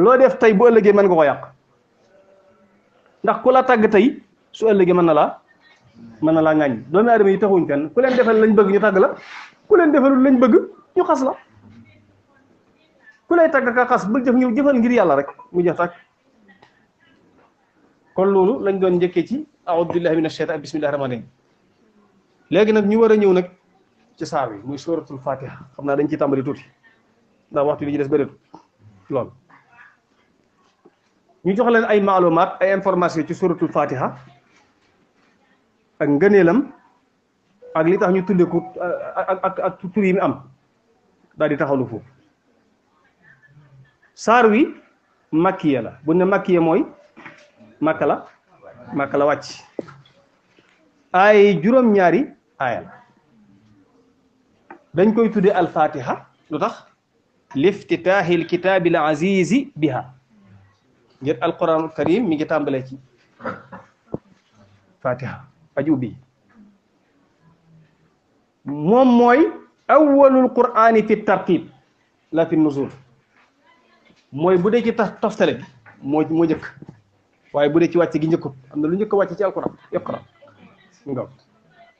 loo def tey bu ëllëgee mën nga ko yàq ndax ku la tàgg tey su ëllëgee mën na laa ŋàññ. doomu aadama yi taxuñ kenn ku leen defal lañ bëgg ñu tàgg la ku leen defalul lañ bëgg ñu xas la ku lay tàgg ka xas bul jëfal ngir yàlla rek mu jeex tàgg. kon loolu lañ doon njëkkee ci a'uudu billahi mina shaytaan bismillahi rahmaani rahiim. léegi nag ñu war a ñëw nag ci saar wi muy suratul fatiha xam naa dañ ciy tàmbali tuuti ndax waxtu bi ci des bëreetul lool ñu jox leen ay maalumaat ay information ci suratul fatiha ak ngëneelam ak li tax ñu tudde ko ak tur yi mu am daal di taxawlu foofu. saar wi makkiya la bu ne makkiya mooy makka la wàcc ay juróom-ñaari aaya la dañ koy tudde al-fatiha lu tax liftitaaxil kitaabil azizi biha ngir alquran karim mi ngi tàmbalee ci fatiha aju bi moom mooy awwalul qur'ani fi tartib la fi nuzul mooy bu dee ci toftale bi moo njëkk waaye bu dee ci wàcc gi njëkkut am na lu njëkk wàcc ci alquran iqra nga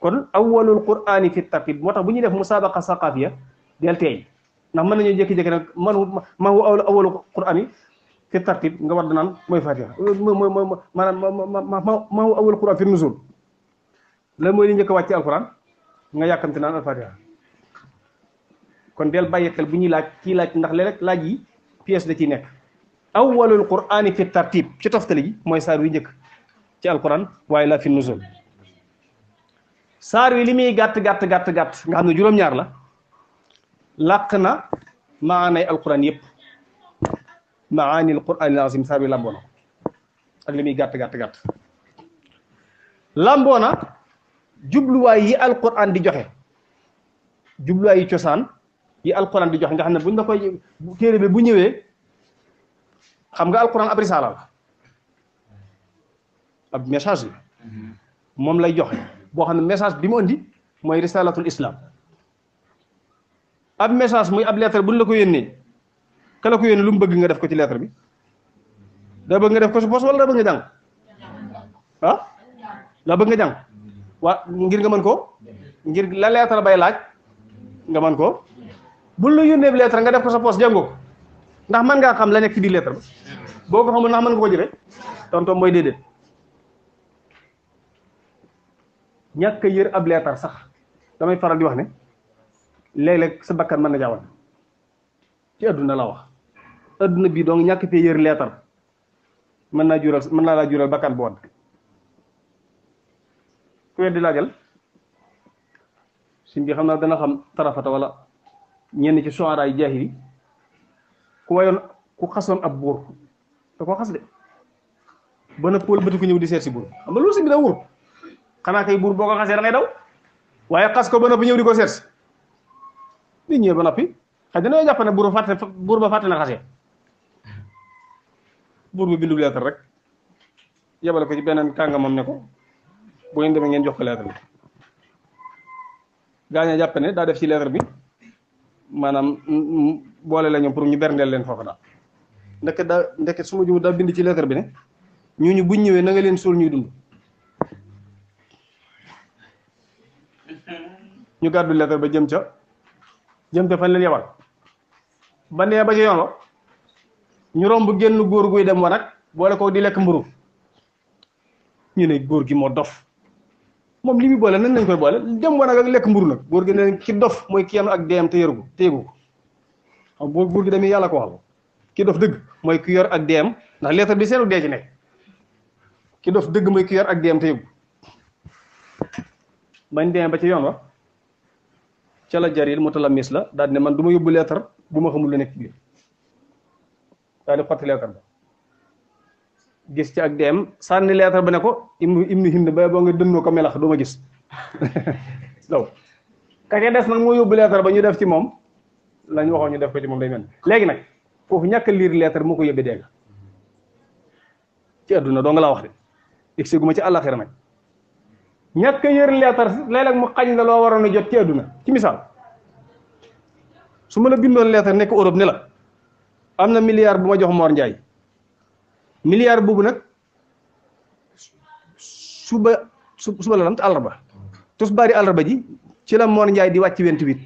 kon awwalul qur'ani fi tartib moo tax bu ñuy def musabaqa saqafiya del teey ndax mën nañu jékki-jékki nag ma huwa awwalul qur'ani fi tartib nga war danaan mooy fatiha maanaam ma huwa awwalul qur'ani fi nuzul la mooy li njëkk wàcc ci alquran nga yàkkamte naan al fatiha kon del bàyyi xel bu ñuy laaj kii laaj ndax léeg-léeg laaj yi pièce da ciy nekk awwalul qur'ani fi tartib ci toftale gi mooy saar wi njëkk ci alquran waaye la fi nuzul saar wi li muy gàtt nga xam ne juróom-ñaar la làq na maanay alquran yëpp maani alquran alazim saar wi làmboo na ak li muy gàtt làmboo na jubluwaay yi alquran di joxe jubluwaay yi cosaan yi alquran di joxe nga xam ne buñ la koy téere bi bu ñëwee xam nga alquran ab risaala la ab message la moom lay joxe boo xam ne message bi mu andi mooy risalatul islam ab message muy ab lettre buñ la ko yónnee ka la ko yónnee lu mu bëgg nga def ko ci lettre bi daa bëgg nga def ko su poos wala daa bëgg nga jàng daa bëgg nga jàng ngir nga mën ko ngir la lettre bay laaj nga mën ko buñ la yónnee lettre nga def ko sa poos jàngoo ko ndax mën ngaa xam la nekk ci biir lettre ba boo ko xamul ndax mën nga ko jëfee tontom mooy déedéet. ñàkk yër ab leetar sax damay faral di wax ne léeg-léeg sa bakkan mën na jaawal ci adduna la wax adduna bii donc ñàkk fee yër leetar mën naa laa jural bakkan bu wadd ku weddi laajal suñ bi xam naa dana xam tarafata wala ñenn ci suara yi jaahili ku xasoon ab buur da koo xas de ba na pôl bëti ko ñëw di seet si buur xam nga loolu si bi da wóor xanaa kay buur boo ko xasee da ngay daw waaye xas ko ba noppi ñëw di ko seet nit ñëwee ba noppi xëy dañoo jàpp ne buur ba fàtte na xasee buur ba bindu lettre rek yebale ko ci beneen kàngamam ne ko bu ngeen demee ngeen jox ko lettre bi gaaña jàpp ne daa def ci lettre bi maanaam boole la ñoom pour ñu berndeel leen foofu daal ndeket su ma jumu daa bind ci lettre bi ne ñu buñ ñëwee na nga leen suul ñuy dund ñu gàddu lettre ba jëm ca fan leen yebal ba nee ba ca yoon wa ñu romb génn góor guy dem wanag boole ko di lekk mburu ñu ne góor gi moo dof moom li muy boole nan lañ koy boole dem wanag ak lekk mburu nag góor gi ne ki dof mooy ki yanu ak deem te yëru ko te yëgu ko xam boo góor gi demee yàlla ko waxal ki dof dëgg mooy ki yor ak deem ndax lettre bi seenu dee ci nekk ki dof dëgg mooy ki yor ak deem te yëgu bañ demee ba ca yoon wa ca la Jarir mutalamis la daal ne man du ma yóbbu lettre bu ma xamul lu nekk biir daal di xotti lettre ba gis ci ak dem sànni lettre ba ne ko ibnu Hind ba boo nga dënnoo ko melax doo ma gis daw ka ca des nag moo yóbbu lettre ba ñu def ci moom lañ waxoon ñu def ko ci moom day mel léegi nag foofu ñàkk a lire lettre moo ko yóbbee dégg ci adduna doo nga laa wax de egsi gu ma ci àllaxira nag ñàkk a yër leetar léeg-léeg mu xañ la loo waroon a jot ci àdduna ci misaal su ma la bindoon leetar nekk Europe ne la am na milliard bu ma jox Mor Ndiaye milliard boobu nag suba la lant àllarba tusbaari àllarba ji ci la Mor Njaay di wàcc 28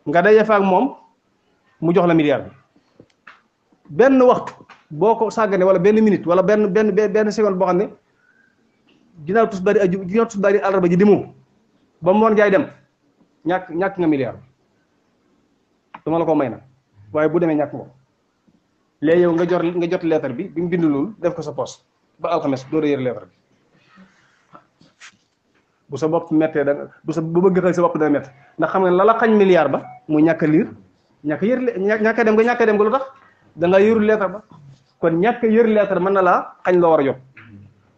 nga daje fa ak moom mu jox la milliard bi benn waxtu boo ko sàggane wala benn minute wala benn seconde boo xam ne ginnaaw tusbaari àllarba ji demoo ba Mor Njaay dem ñàkk nga milliard dama la ko may nag waaye bu demee ñàkk nga ko léegi yow nga jot lettre bi mu bind loolu def ko sa poste ba alxames doo yër lettre bi bu sa bopp méttee bu bëgg xëy sa bopp dana métti ndax xam nga la la xañ milliard ba muy ñàkk a liir ñàkk a yër ñàkk a dem nga lu tax da nga yërul lettre ba kon ñàkk a yër lettre mën na laa xañ loo war a jot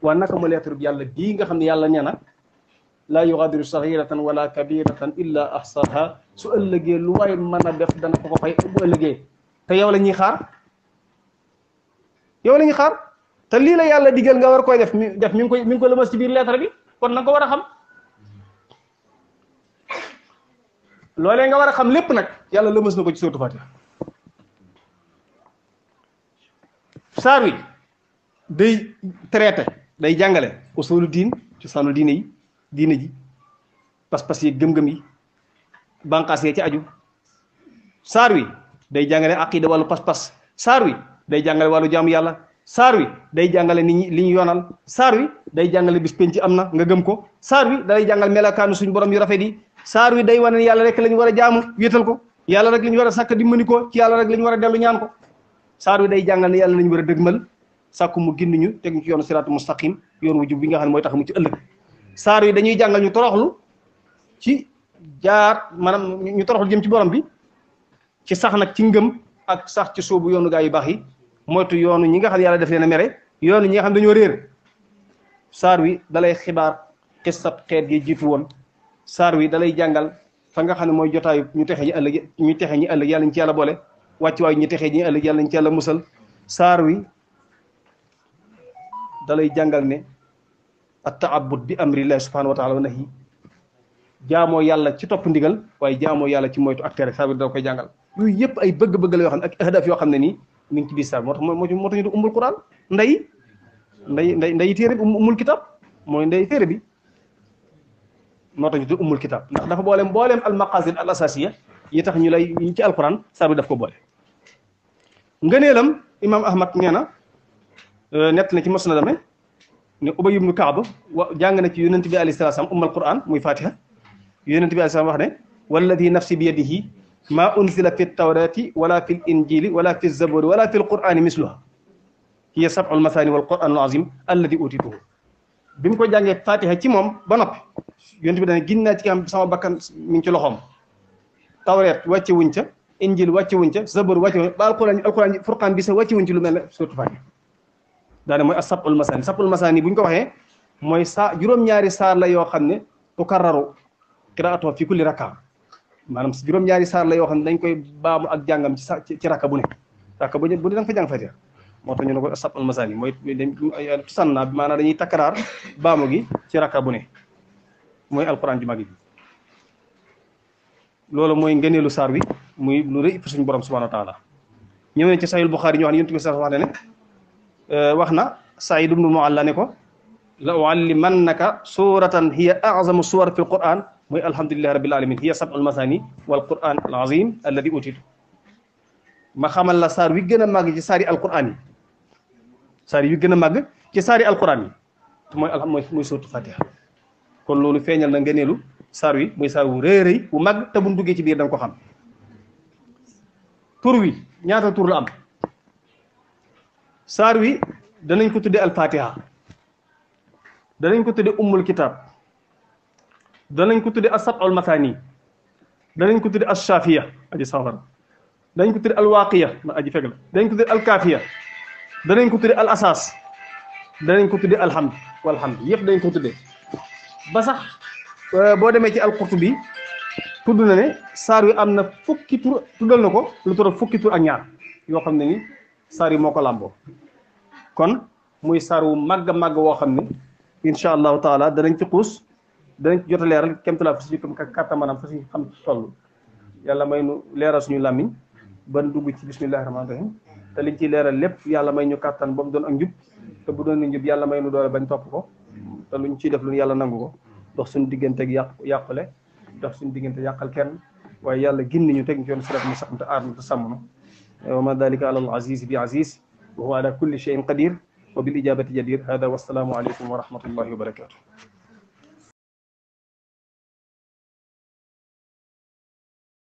waaye naka ma lettre bi yàlla bii nga xam ne yàlla nee na laa yughadiru saghiratan wala kabiratan illa ahsaha su ëllëgee lu waay mën a def dana ko fay bu ëllëgee te yow la ñuy xaar te lii la yàlla digal nga war koy def mi ngi ko lëmas ci biir lettre bi kon na nga ko war a xam loolee nga war a xam lépp nag yàlla lëmas na ko ci suratul Fatiha saar wi day traité day jàngale usulu diin ci saanu diine ji pas-pas yi gëm-gëm yi banqaas yi ci aju saar wi day jàngale aqida wàllu pas-pas saar wi day jàngale wàllu jaamu yàlla saar wi day jàngale nit ñi li ñu yoonal saar wi day jàngale bis penc am na nga gëm ko saar wi day jàngal melakaanu suñu borom yu rafet yi saar wi day wane yàlla rek la ñu war a jaamu wéetal ko yàlla rek la ñu war a sàkk dimbali ko ci yàlla rek la ñu war a dellu ñaan ko saar wi day jàngal ne yàlla la ñu war a dëgmal sàkku mu gindi ñu teg ñu ci yoonu siraatu mustaqim yoon wu jub bi nga xam ne mooy tax mu ci ëllëg saar wi dañuy jàngal ñu toroxlu ci jaar maanaam ñu toroxlu jëm ci borom bi ci sax nag ci ngëm ak sax ci soobu yoonu gaa yu baax yi moytu yoonu ñi nga xam ne yàlla def leen a mere yoonu ñi nga xam dañoo réer saar wi dalay xibaar xisab xeet gi jiitu woon saar wi dalay jàngal fa nga xam ne mooy jotaayu ñu texe ñi ëllëg yàlla ñu ci yàlla boole wàcc waayu ñu texe ñi ëllëg yàlla ñu ci yàlla musal saar wi dalay jàngal ne at-ta'abbud bi amrillahi subhanahu wa taala wa nahi jaamoo yàlla ci topp ndigal waaye jaamoo yàlla ci moytu ak tere saar wi da koy jàngal yooyu yëpp ay bëgg-bëgg la yoo xam ne ak ahdaf yoo xam ne nii mi ngi ci biir saar moo tax ñu di ummul quran nday téere bi ummul kitab mooy ndey téere bi moo tax ñu di ummul kitab ndax dafa mbooleem al maqasid al asasiya yi tax ñu lay ci alquran saar bi daf ko boole ngëneelam imam ahmad nee na nett na ci musnadam ne Ubay ibnu Kaab jàng na ci yonent bi alayhi salaam ummal quran muy fatiha yonent bi alayhi salaam wax ne walladi nafsi bi yadihi ma unzila fi tawrati wala fi injili wala fi zaburi wala fi alqurani misluha hiya sab'ul masani wal quranul azim alladi utituhu bi mu ko jàngee fatiha ci moom ba noppi yonent bi dane ginnaa ci am sama bakkan mi ngi ci loxoom tawreet wàcce wuñ ca injil wàcce wuñ ca zabur wàcce wuñ ba alquran furqaan bi sax wàcce wuñ ci lu mel ne surtout fatiha daane mooy as sab'ul masani bu ñu ko waxee mooy juróom-ñaari saar la yoo xam ne tukarraru qiraatu fi kulli rakka maanaam juróom-ñaari saar la yoo xam ne dañ koy baamu ak jàngam ci rakka bu ne rakka bu ne da nga fa jàng fatiha moo tax ñu ne ko as-sab'ul masani mooy tusanna bi maanaam dañuy takkaraar baamu gi ci rakka bu ne mooy alquran ju mag bi loolu mooy ngëneelu saar wi muy lu rëy fa suñu borom subhanahu wa taala ñëw ne ci sahih Bukhari ñu wax ne yonent bi sax wax ne wax na Saïd ibnu Mualla ne ko la uallimannaka suratan hiya a'zamu suwar fi alquran mooy alhamdulillahi rabbil alamin hiya sab'ul masani wal quran al azim alladi utitu ma xamal la saar wi gën a màgg ci saari alquran yi saar wi gën a màgg ci saari alquran yi mooy suratu fatiha kon loolu feeñal na ngëneelu saar wi muy saar wu rëy rëy wu màgg te bu duggee ci biir da nga ko xam tur wi ñaata tur la am saar wi danañ ko tudde alfatiha danañ ko tudde ummul kitab danañ ko tudde as-sab'ul masani danañ ko tudde as-shafiya aji safara danañ ko tudde al-waqiya ma aji feg la danañ ko tudde al-kafiya danañ ko tudde al-asas danañ ko tudde alhamd walhamd yëpp dañ ko tudde ba sax boo demee ci al-Qurtubi tudd na ne saar wi am na fukki tur tuddal na ko lu toro fukki tur ak ñaar yoo xam ne ni saar yi moo ko làmboo kon muy saar wu màgg màgg woo xam ne incha allahu taala danañ ci xuus danañ ci jot a leeral kémtulaa fa suñu kàtta maanaam fa suñu xam toll yàlla may nu leeral suñu làmmiñ ban dugg ci bismillahi rahmaani rahim te liñ ciy leeral lépp yàlla may ñu kàttan ba mu doon ak njub te bu doon njub yàlla may nu doole bañ topp ko te luñ ciy def lu yàlla nangu ko dox suñu digganteeg yàqule dox suñu diggante yàqal kenn waaye yàlla gindi ñu teg ñu yoon sirat mu sax te aar te sàmm na wa ma dalika ala al aziz bi aziz wa huwa ala kulli shay'in qadir wa bil ijabati jadir hada wassalaamu aleykum wa rahmatullahi wa barakatuh